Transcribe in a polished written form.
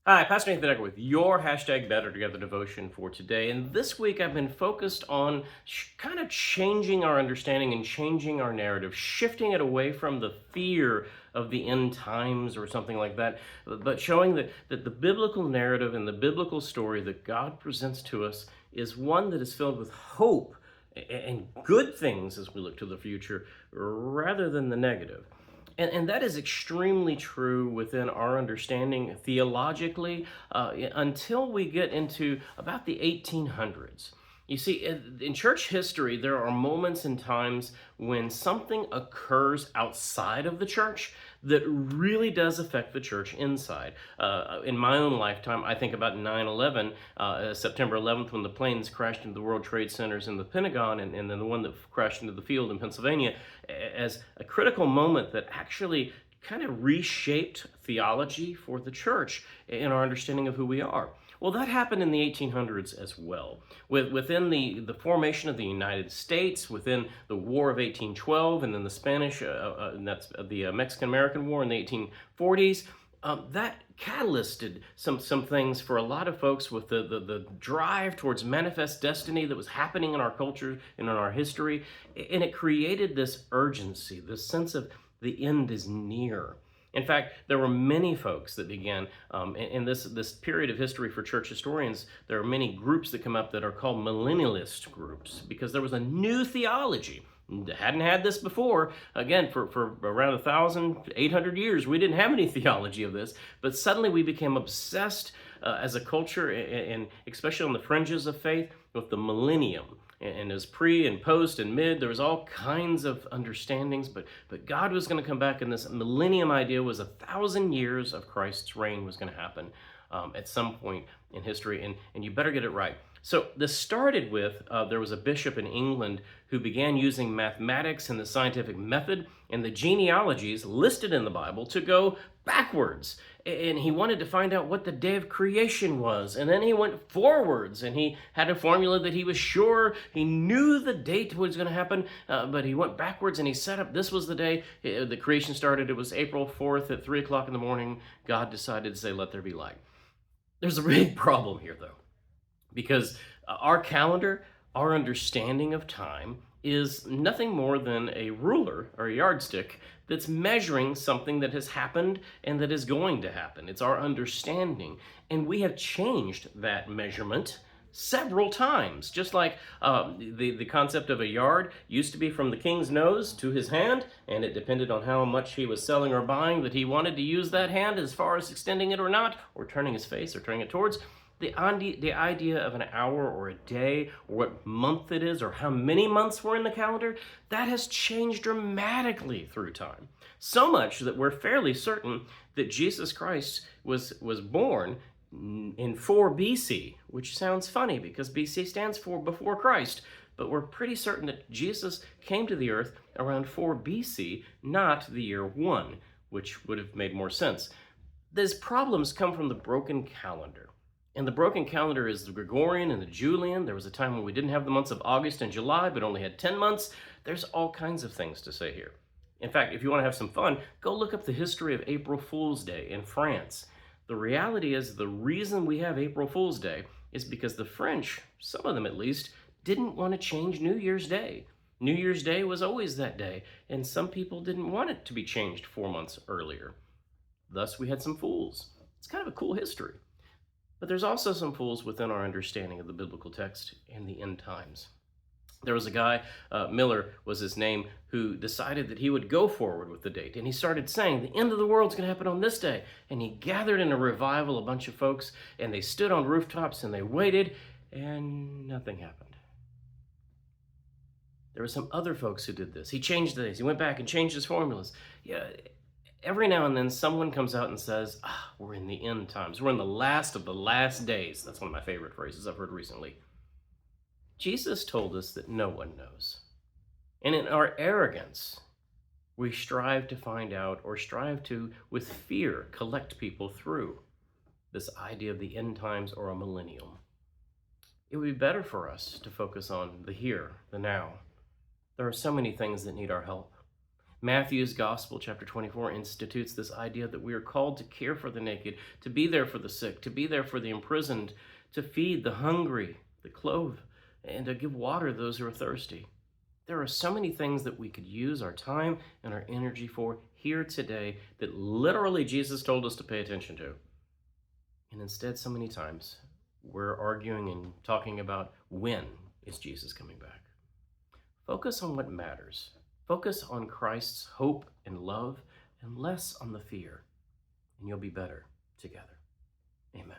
Hi, Pastor Nathan Decker with your hashtag Better Together devotion for today. And this week I've been focused on kind of changing our understanding and changing our narrative, shifting it away from the fear of the end times or something like that, but showing that the biblical narrative and the biblical story that God presents to us is one that is filled with hope and good things as we look to the future rather than the negative. And that is extremely true within our understanding theologically until we get into about the 1800s. You see, in church history, there are moments and times when something occurs outside of the church that really does affect the church inside. In my own lifetime, I think about 9/11, September 11th, when the planes crashed into the World Trade Centers in the Pentagon, and then the one that crashed into the field in Pennsylvania, as a critical moment that actually kind of reshaped theology for the church in our understanding of who we are. Well, that happened in the 1800s as well. Within the formation of the United States, within the War of 1812, and then the Spanish, and that's the Mexican-American War in the 1840s, that catalysted some things for a lot of folks with the drive towards manifest destiny that was happening in our culture and in our history. And it created this urgency, this sense of the end is near. In fact, there were many folks that began in this period of history for church historians. There are many groups that come up that are called millennialist groups because there was a new theology. Hadn't had this before. Again, for around 1,800 years, we didn't have any theology of this, but suddenly we became obsessed as a culture, and especially on the fringes of faith, with the millennium. And as pre and post and mid, there was all kinds of understandings, but God was going to come back, and this millennium idea was 1,000 years of Christ's reign was going to happen at some point in history, and you better get it right. So this started with there was a bishop in England who began using mathematics and the scientific method and the genealogies listed in the Bible to go backwards. And he wanted to find out what the day of creation was. And then he went forwards, and he had a formula that he was sure he knew the date was going to happen, but he went backwards and he set up this was the day the creation started. It was April 4th at 3 o'clock in the morning. God decided to say, let there be light. There's a big problem here, though, because our calendar, our understanding of time, is nothing more than a ruler or a yardstick that's measuring something that has happened and that is going to happen. It's our understanding. And we have changed that measurement several times. Just like the concept of a yard used to be from the king's nose to his hand, and it depended on how much he was selling or buying that he wanted to use that hand as far as extending it or not, or turning his face or turning it towards. The idea of an hour or a day or what month it is or how many months were in the calendar, that has changed dramatically through time. So much that we're fairly certain that Jesus Christ was born in 4 BC, which sounds funny because BC stands for before Christ, but we're pretty certain that Jesus came to the earth around 4 BC, not the year 1, which would have made more sense. These problems come from the broken calendar. And the broken calendar is the Gregorian and the Julian. There was a time when we didn't have the months of August and July, but only had 10 months. There's all kinds of things to say here. In fact, if you want to have some fun, go look up the history of April Fool's Day in France. The reality is the reason we have April Fool's Day is because the French, some of them at least, didn't want to change New Year's Day. New Year's Day was always that day, and some people didn't want it to be changed 4 months earlier. Thus, we had some fools. It's kind of a cool history. But there's also some fools within our understanding of the biblical text and the end times. There was a guy, Miller was his name, who decided that he would go forward with the date. And he started saying, the end of the world's going to happen on this day. And he gathered in a revival a bunch of folks, and they stood on rooftops and they waited, and nothing happened. There were some other folks who did this. He changed the days. He went back and changed his formulas. Yeah, every now and then someone comes out and says, we're in the end times. We're in the last of the last days. That's one of my favorite phrases I've heard recently. Jesus told us that no one knows. And in our arrogance, we strive to find out or strive to, with fear, collect people through this idea of the end times or a millennium. It would be better for us to focus on the here, the now. There are so many things that need our help. Matthew's Gospel, chapter 24, institutes this idea that we are called to care for the naked, to be there for the sick, to be there for the imprisoned, to feed the hungry, the clothe, and to give water to those who are thirsty. There are so many things that we could use our time and our energy for here today that literally Jesus told us to pay attention to. And instead, so many times, we're arguing and talking about when is Jesus coming back. Focus on what matters. Focus on Christ's hope and love and less on the fear, and you'll be better together. Amen.